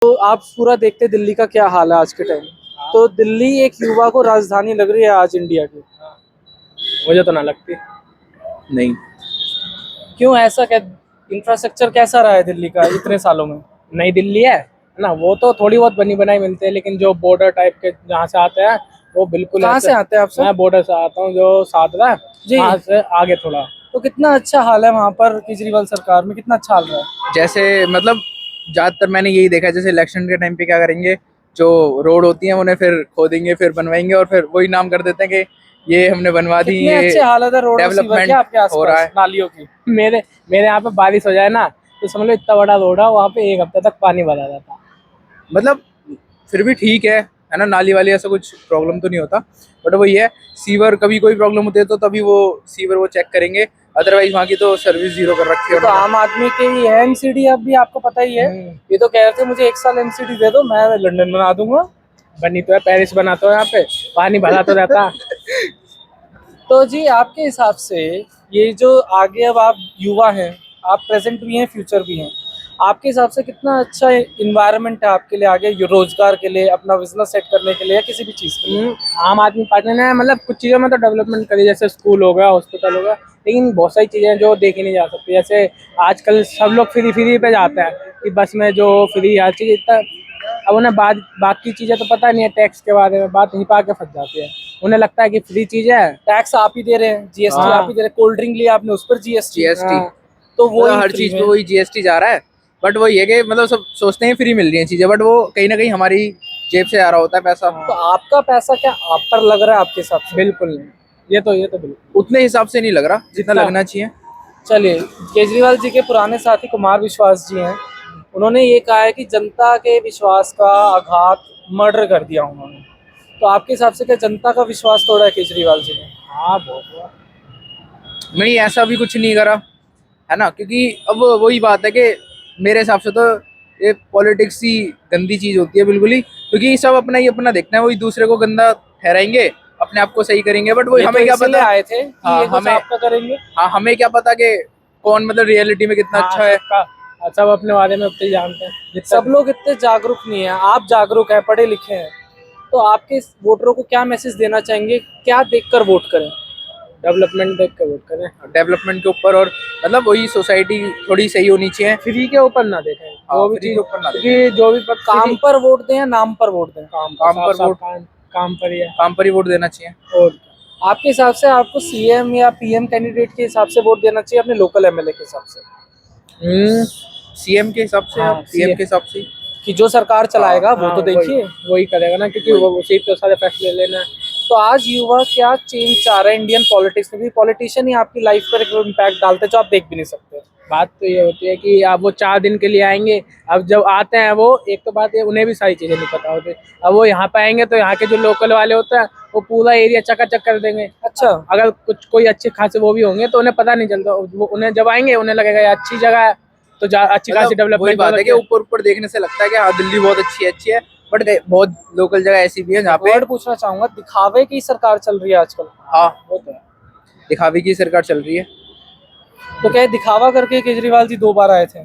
तो आप पूरा देखते दिल्ली का क्या हाल है आज के टाइम। तो दिल्ली एक युवा को राजधानी लग रही है आज इंडिया की। मुझे तो ना लगती। नहीं। क्यों ऐसा, क्या इंफ्रास्ट्रक्चर कैसा रहा है दिल्ली का इतने सालों में? नई दिल्ली है ना, वो तो थोड़ी बहुत बनी बनाई मिलते हैं, लेकिन जो बॉर्डर टाइप के जहाँ से आते हैं वो बिल्कुल कहाँ ऐसे। से आते हैं आप सब? मैं बॉर्डर से आता हूँ, जो सातरा जी। वहाँ से आगे थोड़ा। तो कितना अच्छा हाल है वहाँ पर, केजरीवाल सरकार में कितना अच्छा हाल रहा है? जैसे मतलब ज्यादातर मैंने यही देखा है, जैसे इलेक्शन के टाइम पे क्या करेंगे, जो रोड होती है उन्हें फिर खोदेंगे, फिर बनवाएंगे और फिर वही नाम कर देते हैं कि ये हमने बनवा दी, कितने ये अच्छे हालत है रोड और सीवर के डेवलपमेंट आपके हो रहा आसपास है। नालियों की। मेरे मेरे यहाँ पे बारिश हो जाए ना, तो समझ लो इतना बड़ा रोड है, वहाँ पे एक हफ्ते तक पानी भरा रहता। मतलब फिर भी ठीक है ना, नाली वाली ऐसा कुछ प्रॉब्लम तो नहीं होता। बट वही है, सीवर कभी कोई प्रॉब्लम होती है तो तभी वो सीवर वो चेक करेंगे, अदरवाइज वहाँ की तो सर्विस जीरो कर रखी है तो उन्होंने। आम आदमी के ही है एमसीडी, अब भी आपको पता ही है। ये तो कह रहे थे मुझे 1 साल एमसीडी दे दो, मैं लंदन बना दूंगा। बनी तो है, पेरिस बना तो है, यहाँ पे पानी भरा तो रहता। तो जी आपके हिसाब से ये जो आगे, अब आप युवा हैं, आप प्रेजेंट भी हैं फ्यूचर भी हैं, आपके हिसाब से कितना अच्छा इन्वायरमेंट है आपके लिए आगे, ये रोजगार के लिए, अपना बिजनेस सेट करने के लिए या किसी भी चीज़ के लिए? आम आदमी पार्टी ने मतलब कुछ चीज़ों में तो डेवलपमेंट करी, जैसे स्कूल हो गया, हॉस्पिटल हो गया, लेकिन बहुत सारी चीज़ें जो देखी नहीं जा सकती। जैसे आजकल सब लोग फ्री फ्री पे जाते हैं कि बस में जो फ्री हर चीज़ इतना। अब उन्हें बाकी चीज़ें तो पता नहीं है, टैक्स के बारे में बात नहीं पा के फंस जाती है। उन्हें लगता है कि फ्री चीज़ है। टैक्स आप ही दे रहे हैं, जीएसटी आप हाँ। ही दे रहे हैं, कोल्ड ड्रिंक लिया आपने उस पर जीएसटी। जीएसटी, हाँ। तो वो मतलब ही हर फ्री चीज पे में। वही जीएसटी जा रहा है। बट वो ये कि मतलब सब सोचते हैं फ्री मिल रही है चीजें, बट वो कहीं ना कहीं हमारी जेब से आ रहा होता है पैसा। तो आपका पैसा क्या आप पर लग रहा है आपके हिसाब से? बिल्कुल नहीं, ये तो बिल्कुल। उतने हिसाब से नहीं लग रहा जितना जितना- लगना चाहिए। चलिए, केजरीवाल जी के पुराने साथी कुमार विश्वास जी हैं, उन्होंने ये कहा है कि जनता के विश्वास का आघात मर्डर कर दिया उन्होंने। तो आपके हिसाब से क्या जनता का विश्वास तोड़ा है केजरीवाल जी ने? हाँ, बहुत। नहीं, ऐसा भी कुछ नहीं करा है ना, क्योंकि अब वही बात है कि मेरे हिसाब से तो ये पॉलिटिक्स ही गंदी चीज होती है बिल्कुल ही, क्योंकि सब अपना ही अपना देखना है, वही दूसरे को गंदा ठहराएंगे, अपने आप को सही करेंगे, बट वही ये तो हमें क्या इसीलिए पता। आए थे कि हाँ ये कुछ हमें आपका करेंगे। हाँ हमें क्या पता कि कौन मतलब रियलिटी में कितना हाँ, अच्छा है। सब अपने बारे में उतना ही जानते हैं जितना। सब लोग इतने जागरूक नहीं है, आप जागरूक हैं, पढ़े लिखे हैं, तो आपके इस वोटरों को क्या मैसेज देना चाहेंगे, क्या देखकर वोट करें? डेवलपमेंट देख के वोट करें। डेवलपमेंट के ऊपर, और मतलब वही सोसाइटी थोड़ी सही होनी चाहिए। फ्री के ऊपर ना देखें, हाँ, जो भी फ्री चीज, के ऊपर ना क्योंकि जो भी काम पर वोट दें या नाम पर वोट दें? काम पर वोट, काम पर ही है। काम पर ही वोट देना चाहिए। और आपके हिसाब से आपको सीएम या पीएम कैंडिडेट के हिसाब से वोट देना चाहिए अपने लोकल एमएलए के हिसाब से? सीएम के हिसाब से, हाँ, आप पीएम के हिसाब से। कि जो सरकार चलाएगा वो हाँ, तो देखिए। वही करेगा ना, क्योंकि वही। वो उसी पे सारे फैसले लेना है। तो आज युवा क्या चेंज चाह रहे हैं इंडियन पॉलिटिक्स में भी? पॉलिटिशियन ही आपकी लाइफ पर एक इम्पैक्ट डालते हैं जो आप देख भी नहीं सकते। बात तो ये होती है कि अब वो 4 दिन के लिए आएंगे। अब जब आते हैं वो, एक तो बात है उन्हें भी सारी चीजें नहीं पता होती। अब वो यहाँ पे आएंगे तो यहाँ के जो लोकल वाले होते हैं वो पूरा एरिया चकाचक कर देंगे। अच्छा। अगर कुछ कोई अच्छे खासे वो भी होंगे तो उन्हें पता नहीं चलता। वो उन्हें जब आएंगे उन्हें लगेगा ये अच्छी जगह है, तो अच्छी खासी मतलब वही डेवलपमेंट हो बात है रखी कि ऊपर ऊपर देखने से लगता है कि हाँ दिल्ली बहुत अच्छी है, बट बहुत लोकल जगह ऐसी भी है जहाँ पे। वर्ड पूछना चाहूंगा, दिखावे की सरकार चल रही है आजकल। हाँ, वो तो है। दिखावे की सरकार चल रही है। तो क्या ये दिखावा करके केजरीवाल जी 2 बार आए थे?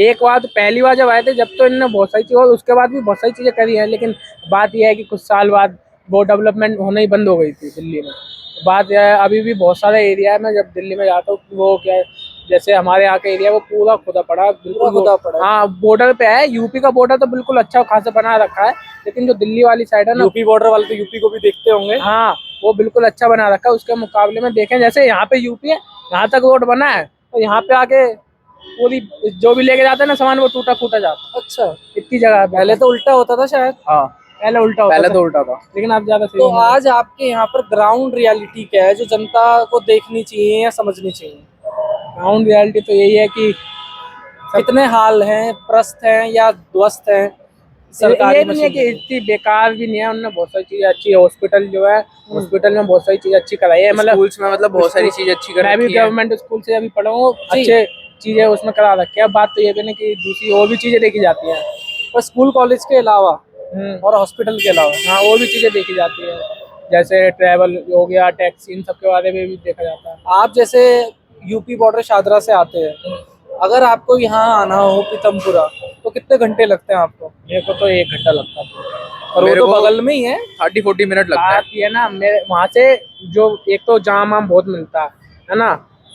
एक बार तो पहली बार जब आए थे, जब तो इन्होंने बहुत सारी चीज़, और उसके बाद भी बहुत सारी चीज़ें करी हैं, लेकिन बात यह है कि कुछ साल बाद वो डेवलपमेंट होना ही बंद हो गई थी दिल्ली में। बात यह है, अभी भी बहुत सारे एरिया है, मैं जब दिल्ली में जाता हूँ वो क्या है, जैसे हमारे यहाँ का एरिया वो पूरा खुदा पड़ा है, बिल्कुल खुदा पड़ा है। हाँ, बॉर्डर पे है। यूपी का बॉर्डर तो बिल्कुल अच्छा खासा बना रखा है, लेकिन जो दिल्ली वाली साइड है ना, यूपी बॉर्डर वाले तो यूपी को भी देखते होंगे। हाँ, वो बिल्कुल अच्छा बना रखा है। उसके मुकाबले में देखें, जैसे यहाँ पे यूपी है, यहाँ तक रोड बना है, तो यहाँ पे आके पूरी जो भी लेके जाता है ना सामान, वो टूटा फूटा जाता है। अच्छा। इतनी जगह है। पहले तो उल्टा होता था शायद। हाँ, पहले उल्टा होता पहले था, तो उल्टा था। लेकिन अब ज्यादा सही तो होने लगा। आज आपके यहाँ पर ग्राउंड रियलिटी क्या है जो जनता को देखनी चाहिए या समझनी चाहिए? ग्राउंड रियलिटी तो यही है कि कितने हाल हैं, प्रस्त हैं या ध्वस्त हैं सरकारी ये नहीं है कि मशीनरी? इतनी बेकार भी नहीं है। उन्होंने बहुत सारी चीजें अच्छी है। हॉस्पिटल जो है, हॉस्पिटल में बहुत सारी चीजें अच्छी कराई है। मतलब स्कूल्स में मतलब बहुत सारी चीज अच्छी कर मैं भी रखी है। गवर्नमेंट स्कूल से अभी पढ़ा हूँ, जी। अच्छे चीजें उसमें करा रखे हैं। बात तो ये भी नहीं कि दूसरी और भी चीजें देखी जाती हैं। पर स्कूल कॉलेज के अलावा हम्म। और हॉस्पिटल के अलावा हाँ, और भी चीजें देखी जाती है, जैसे ट्रैवल हो गया, टैक्सी, इन सब के बारे में भी देखा जाता है। आप जैसे यूपी बॉर्डर शादरा से आते हैं, अगर आपको यहाँ आना हो पीतमपुरा, तो कितने घंटे लगते हैं आपको? मेरे को तो 1 घंटा लगता है। और वो मेरे तो को बगल में ही है। 30-40 मिनट लगता है। बात ये है ना, मेरे वहाँ से जो एक तो जाम वाम बहुत मिलता है ना,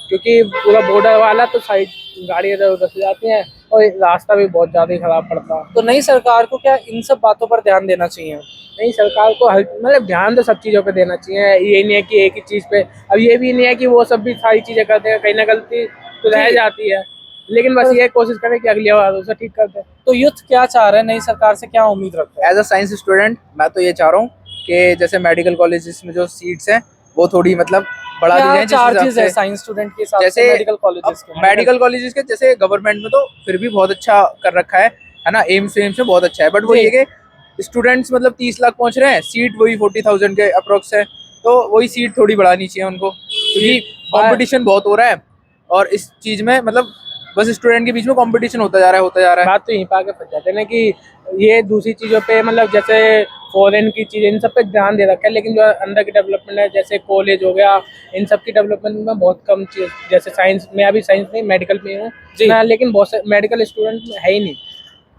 क्योंकि पूरा बॉर्डर वाला, तो साइड गाड़ी इधर उधर से जाती है और रास्ता भी बहुत ज्यादा ही खराब पड़ता है। तो नई सरकार को क्या इन सब बातों पर ध्यान देना चाहिए? नहीं, सरकार को मतलब ध्यान तो सब चीज़ों पे देना चाहिए, ये नहीं है कि एक ही चीज़ पे। अब ये भी नहीं है कि वो सब भी सारी चीज़ें करते हैं, कहीं ना गलती तो रह जी। जाती है, लेकिन बस पर- ये कोशिश करें कि अगली बार उसे ठीक कर दें। तो यूथ क्या चाह रहे हैं, नई सरकार से क्या उम्मीद रखते हैं? एज अ साइंस स्टूडेंट मैं तो ये चाह रहा हूँ कि जैसे मेडिकल कॉलेजेस में जो सीट्स हैं वो थोड़ी मतलब बढ़ा दी क्या जाए, जिस हिसाब चार्जेस है से साइंस स्टूडेंट के हिसाब से जैसे मेडिकल कॉलेजेस के? मेडिकल कॉलेजेस के जैसे गवर्नमेंट में तो फिर भी बहुत अच्छा कर रखा है ना, एम्स वेम्स में बहुत अच्छा है, बट वो जी। ये कि स्टूडेंट्स मतलब 30 लाख पहुंच रहे हैं, सीट वही 40,000 के अप्रोक्स है, तो वही सीट थोड़ी बढ़ानी चाहिए उनको, क्योंकि कंपटीशन बहुत हो रहा है और इस चीज में मतलब बस स्टूडेंट के बीच में कंपटीशन होता जा रहा है। बात तो यहीं पे आके फंस जाते हैं ना कि ये दूसरी चीज़ों पे, मतलब जैसे फॉरेन की चीज़ें, इन सब पे ध्यान दे रखा है, लेकिन जो अंदर की डेवलपमेंट है, जैसे कॉलेज हो गया, इन सब की डेवलपमेंट में बहुत कम चीज़। जैसे साइंस, मैं अभी साइंस नहीं मेडिकल में हूँ जी। मैं, लेकिन बहुत से मेडिकल स्टूडेंट है ही नहीं,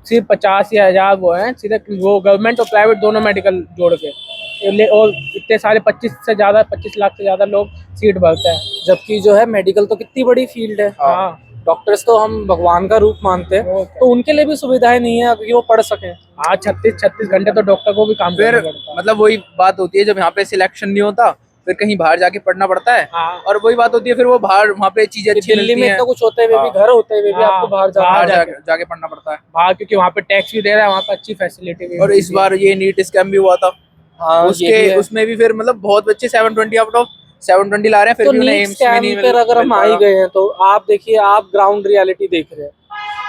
सिर्फ 50 या 1000 वो हैं सीधे, वो गवर्नमेंट और प्राइवेट दोनों मेडिकल जोड़ के, और इतने सारे 25 लाख से ज़्यादा लोग सीट भरते हैं। जबकि जो है मेडिकल तो कितनी बड़ी फील्ड है। हाँ, डॉक्टर्स तो हम भगवान का रूप मानते हैं, वो क्या। तो उनके लिए भी सुविधाएं नहीं है कि वो पढ़ सकें। हाँ, 36 घंटे तो डॉक्टर को भी काम फिर करना पड़ता है। मतलब वही बात होती है, जब यहाँ पे सिलेक्शन नहीं होता फिर कहीं बाहर जाके पढ़ना पड़ता है, हाँ, और वही बात होती है फिर वो बाहर वहाँ पे चीजें कि अच्छी दिल्ली मिलती में हैं, इतना कुछ होते हुए भी, हाँ। घर होते हुए भी हाँ, आपको बाहर जाना बाहर पड़ता है। जाके पढ़ना पड़ता है। हाँ, क्योंकि वहाँ पे टैक्स भी दे रहा है, वहाँ पे अच्छी फैसिलिटी भी और इस बार ये नीट स्कैम भी हुआ था, हाँ, ये उसके भी है। उसमें भी फिर मतलब बहुत बच्चे 720 आउट ऑफ 720 ला रहे हैं, फिर तो भी उन्हें नीट एम्स में स्कैम नहीं पर अगर मिल हम पा आ ही रहा। गए हैं, तो आप देखिए, आप ग्राउंड रियलिटी देख रहे हैं,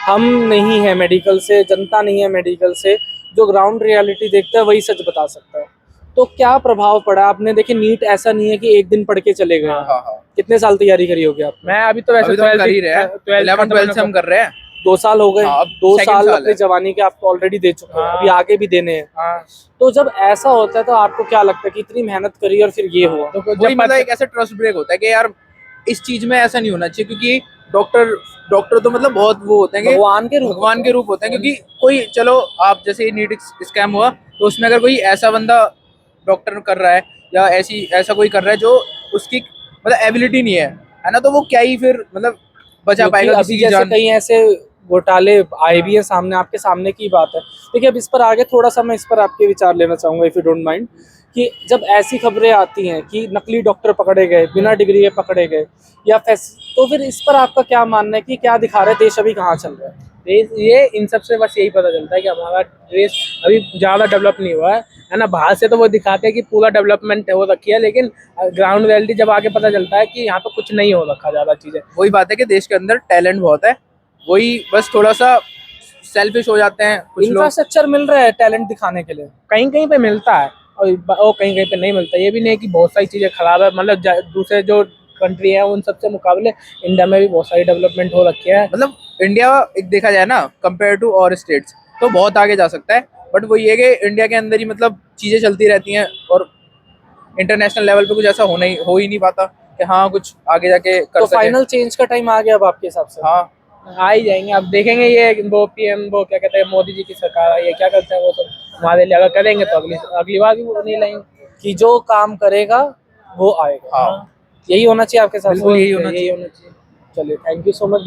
हम नहीं है मेडिकल से, जनता नहीं है मेडिकल से, जो ग्राउंड रियलिटी देखता है वही सच बता सकता है। तो क्या प्रभाव पड़ा? आपने देखिए, नीट ऐसा नहीं है कि एक दिन पढ़ के चले गए। हाँ, हाँ हाँ, कितने साल तैयारी करी होगी आपने? मैं अभी तो वैसे अभी तो हम कर ही रहे हैं, 11th 12th से हम कर रहे हैं। 2 साल हो गए। हाँ, अब 2 second साल साल अपनी है। जवानी के आपको ऑलरेडी दे चुके हैं, हाँ। अभी आगे भी देने हैं। हाँ, तो जब ऐसा होता है तो आपको क्या लगता है कि इतनी मेहनत करी और फिर ये हुआ? तो वही मतलब एक ऐसा ट्रस्ट ब्रेक होता है कि यार इस चीज में ऐसा नहीं होना चाहिए, क्योंकि डॉक्टर तो मतलब बहुत वो होते हैं कि भगवान के रूप होते हैं, क्योंकि कोई चलो आप जैसे नीट स्कैम हुआ तो उसमें अगर कोई ऐसा बंदा डॉक्टर कर रहा है या ऐसा कोई कर रहा है जो उसकी मतलब एबिलिटी नहीं है ना, तो वो क्या ही फिर मतलब बचा क्योंकि पाएगा अभी किसी की जैसे जान। कई ऐसे घोटाले आए भी हैं सामने, आपके सामने की बात है। देखिए, अब इस पर आगे थोड़ा सा मैं इस पर आपके विचार लेना चाहूंगा, इफ यू डोंट माइंड, कि जब ऐसी खबरें आती हैं कि नकली डॉक्टर पकड़े गए, बिना डिग्री के पकड़े गए, या तो फिर इस पर आपका क्या मानना है कि क्या दिखा रहे देश अभी कहाँ चल रहा है? देश, ये इन सब से बस यही पता चलता है कि हमारा देश अभी ज़्यादा डेवलप नहीं हुआ है ना। बाहर से तो वो दिखाते हैं कि पूरा डेवलपमेंट हो रखी है, लेकिन ग्राउंड रियलिटी जब आके पता चलता है कि यहाँ पे कुछ नहीं हो रखा ज़्यादा चीज़ें। वही बात है कि देश के अंदर टैलेंट बहुत है, वही बस थोड़ा सा सेल्फिश हो जाते हैं कुछ लोग। इंफ्रास्ट्रक्चर मिल रहा है टैलेंट दिखाने के लिए? कहीं कहीं पे मिलता है और कहीं कहीं पे नहीं मिलता। ये भी नहीं है कि बहुत सारी चीज़ें खराब है, मतलब दूसरे जो कंट्री है उन सबसे मुकाबले इंडिया में भी बहुत सारी डेवलपमेंट हो रखी है। मतलब इंडिया एक देखा जाए ना कंपेयर टू और स्टेट्स तो बहुत आगे जा सकता है, बट वो ये कि इंडिया के अंदर ही मतलब चीजें चलती रहती हैं और इंटरनेशनल लेवल पे कुछ ऐसा हो ही नहीं पाता कि हाँ कुछ आगे जाके कर तो सके। फाइनल चेंज का टाइम आ गया अब आपके हिसाब से? हाँ, आ ही जाएंगे, अब देखेंगे ये वो पीएम, वो क्या कहते हैं, मोदी जी की सरकार आई है, क्या करते हैं वो सब हमारे लिए। अगर करेंगे तो अगली बार भी वो नहीं लाएंगे। कि जो काम करेगा वो आएगा। हाँ, यही होना चाहिए आपके हिसाब से? बिल्कुल यही होना चाहिए। होना चाहिए। चलिए, थैंक यू सो मच।